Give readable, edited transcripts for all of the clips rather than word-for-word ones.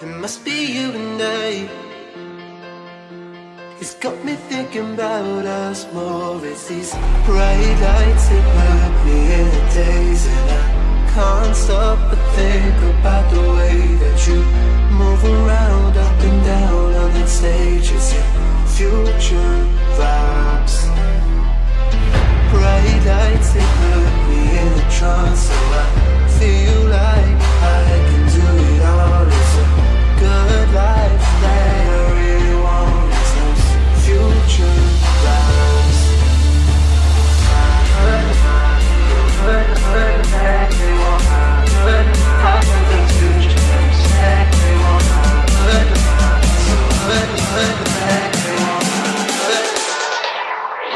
It must be you and I. It's got me thinking about us more. It's these bright lights that put me in a daze, and I can't stop but think about the way that you move around, up and down on that stage. It's your future vibes. Bright lights that put me in a trance, so I feel like I can do it all. It's a good life that I really want. It's those future vibes.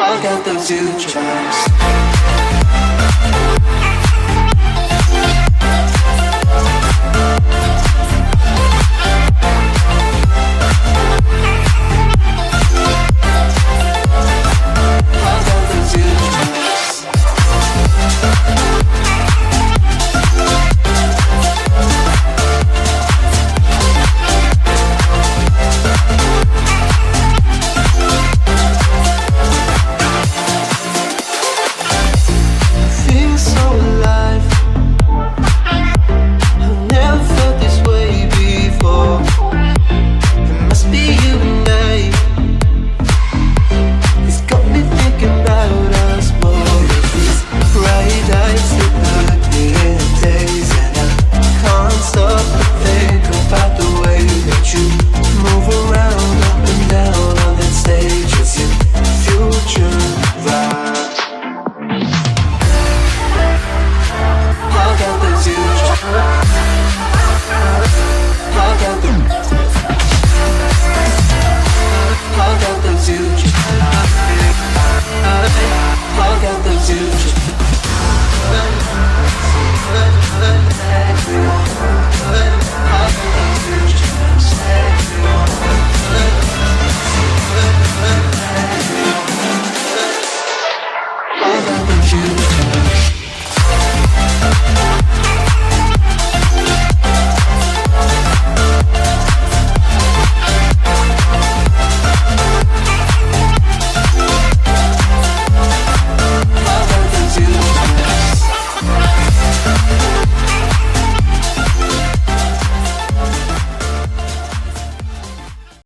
I got those future vibes.